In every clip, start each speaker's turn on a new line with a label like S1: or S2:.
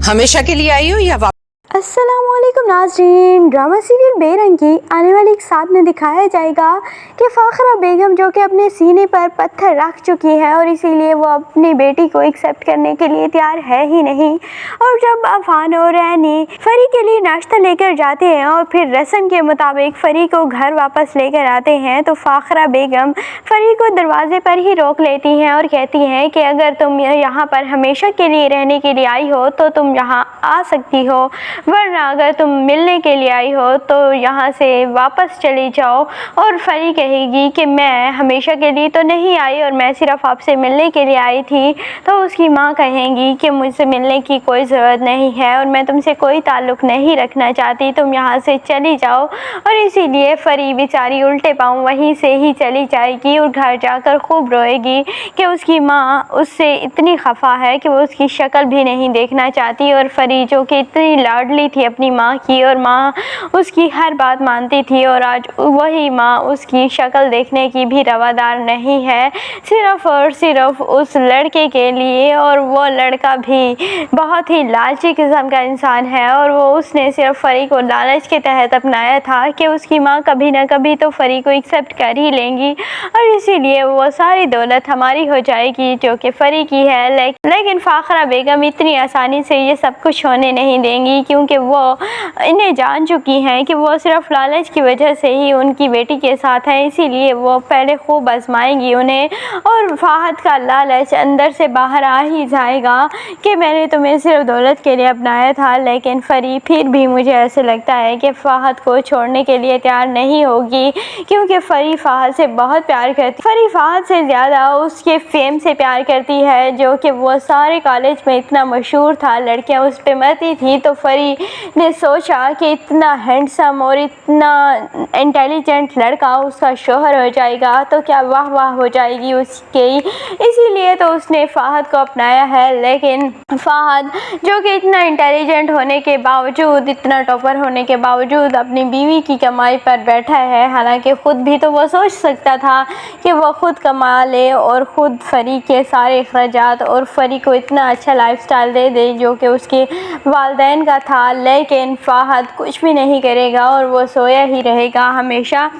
S1: हमेशा के लिए आई हो या
S2: अस्सलामुअलैकुम नाज़रीन, ड्रामा सीरियल बेरंग की आने वाली एक साथ में दिखाया जाएगा कि फ़ाखरा बेगम जो कि अपने सीने पर पत्थर रख चुकी है और इसीलिए वो अपनी बेटी को एक्सेप्ट करने के लिए तैयार है ही नहीं। और जब अफान और रैनी फरी के लिए नाश्ता लेकर जाते हैं और फिर रस्म के मुताबिक फरी को घर वापस लेकर आते हैं तो फ़ाखरा बेगम फरी को दरवाजे पर ही रोक लेती हैं और कहती हैं कि अगर तुम यहाँ पर हमेशा के लिए रहने के लिए आई हो तो तुम यहाँ आ सकती हो, वरना अगर तुम मिलने के लिए आई हो तो यहाँ से वापस चली जाओ। और फरी कहेगी कि मैं हमेशा के लिए तो नहीं आई और मैं सिर्फ आपसे मिलने के लिए आई थी। तो उसकी माँ कहेंगी कि मुझसे मिलने की कोई ज़रूरत नहीं है और मैं तुमसे कोई ताल्लुक़ नहीं रखना चाहती, तुम यहाँ से चली जाओ। और इसीलिए फरी बेचारी उल्टे पाँव वहीं से ही चली जाएगी और घर जाकर खूब रोएगी कि उसकी माँ उससे इतनी खफा है कि वो उसकी शक्ल भी नहीं देखना चाहती। और फरी जो कि इतनी लाडली थी अपनी माँ की और माँ उसकी हर बात मानती थी और आज वही माँ उसकी शक्ल देखने की भी रवादार नहीं है, सिर्फ़ और सिर्फ उस लड़के के लिए। और वो लड़का भी बहुत ही लालची किस्म का इंसान है और वो उसने सिर्फ फरी को लालच के तहत अपनाया था कि उसकी माँ कभी ना कभी तो फरी को एक्सेप्ट कर ही लेंगी और इसीलिए वो सारी दौलत हमारी हो जाएगी जो कि फरी की है। लेकिन फ़ाखरा बेगम इतनी आसानी से ये सब कुछ होने नहीं देंगी क्योंकि वो इन्हें जान चुकी हैं कि वो सिर्फ लालच की वजह से ही उनकी बेटी के साथ है, इसीलिए वो पहले खूब आजमाएंगी उन्हें। और फ़ाहद का लालच अंदर से बाहर आ ही जाएगा कि मैंने तुम्हें सिर्फ दौलत के लिए अपनाया था। लेकिन फरी फिर भी मुझे ऐसे लगता है कि फ़ाहद को छोड़ने के लिए तैयार नहीं होगी क्योंकि फरी फ़ाहद से बहुत प्यार करती, फरी फ़ाहद से ज़्यादा उसके फेम से प्यार करती है जो कि वो सारे कॉलेज में इतना मशहूर था, लड़कियां उस पर मरती थी। तो फरी ने सोचा कि इतना हैंडसम और इतना इंटेलिजेंट लड़का उसका शोहर हो जाएगा तो क्या वाह वाह हो जाएगी उसकी, इसीलिए तो उसने फ़ाहद को अपनाया है। लेकिन फ़ाहद जो कि इतना इंटेलिजेंट होने के बावजूद, इतना टॉपर होने के बावजूद अपनी बीवी की कमाई पर बैठा है, हालांकि ख़ुद भी तो वो सोच सकता था कि वो ख़ुद कमा ले और ख़ुद फरी के सारे अखराजात और फरी को इतना अच्छा लाइफस्टाइल दे दे जो कि उसके वालिदैन का था। लेकिन फ़ाहद कुछ भी नहीं करेगा और वो सोया ही रहेगा हमेशा।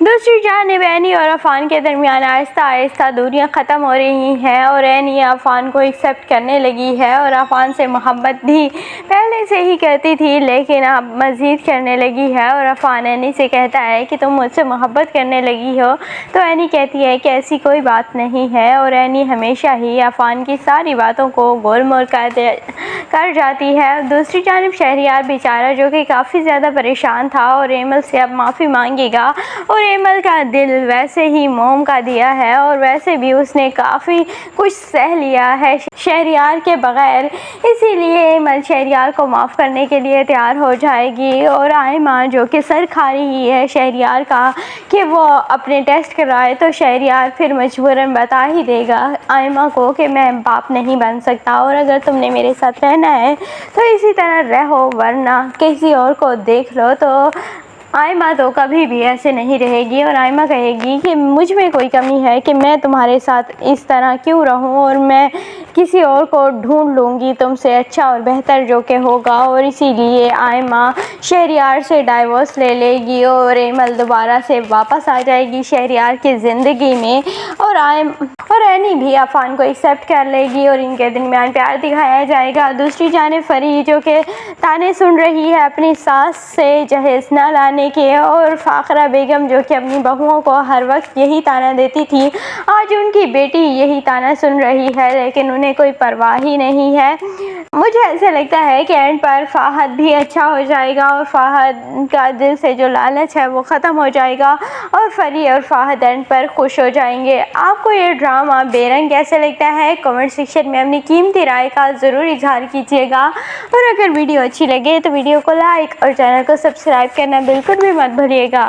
S2: दूसरी जानिब एनी और अफान के दरमियान आहिस्ता आहिस्ता दूरियां ख़त्म हो रही हैं और एनी अफान को एक्सेप्ट करने लगी है और अफान से मोहब्बत भी पहले से ही करती थी लेकिन अब मज़ीद करने लगी है। और अफान एनी से कहता है कि तुम मुझसे मोहब्बत करने लगी हो, तो एनी कहती है कि ऐसी कोई बात नहीं है और एनी हमेशा ही अफान की सारी बातों को गोल मोल कर जाती है। दूसरी जानिब शहरियार बेचारा जो कि काफ़ी ज़्यादा परेशान था और एमल से अब माफ़ी मांगेगा और एमल का दिल वैसे ही मोम का दिया है और वैसे भी उसने काफ़ी कुछ सह लिया है शहरियार के बग़ैर, इसीलिए एमल शहरियार को माफ़ करने के लिए तैयार हो जाएगी। और आयमा जो कि सर खा रही है शहरियार का कि वो अपने टेस्ट कराए तो शहरियार फिर मजबूरन बता ही देगा आयमा को कि मैं बाप नहीं बन सकता और अगर तुमने मेरे साथ रहना है तो इसी तरह रहो वरना किसी और को देख लो। तो आयमा तो कभी भी ऐसे नहीं रहेगी और आयमा कहेगी कि मुझ में कोई कमी है कि मैं तुम्हारे साथ इस तरह क्यों रहूं और मैं किसी और को ढूंढ लूँगी तुमसे अच्छा और बेहतर जो कि होगा। और इसीलिए आयमा शहरियार से डाइवोर्स ले लेगी और एमल दोबारा से वापस आ जाएगी शहरियार की ज़िंदगी में और एनी भी अफान को एक्सेप्ट कर लेगी और इनके दरमियान प्यार दिखाया जाएगा। दूसरी जानिब फरी जो कि ताने सुन रही है अपनी सास से जहेज़ न लाने के और फ़ाखरा बेगम जो कि अपनी बहुओं को हर वक्त यही ताना देती थी, आज उनकी बेटी यही ताना सुन रही है लेकिन उन्हें कोई परवाह ही नहीं है। मुझे ऐसे लगता है कि एंड पर फ़ाहद भी अच्छा हो जाएगा और फ़ाहद का दिल से जो लालच है वो ख़त्म हो जाएगा और फरी और फ़ाहद एंड पर खुश हो जाएंगे। आपको ये ड्रामा बेरंग कैसे लगता है कमेंट सेक्शन में अपनी कीमती राय का ज़रूर इजहार कीजिएगा और अगर वीडियो अच्छी लगे तो वीडियो को लाइक और चैनल को सब्सक्राइब करना बिल्कुल भी मत भूलिएगा।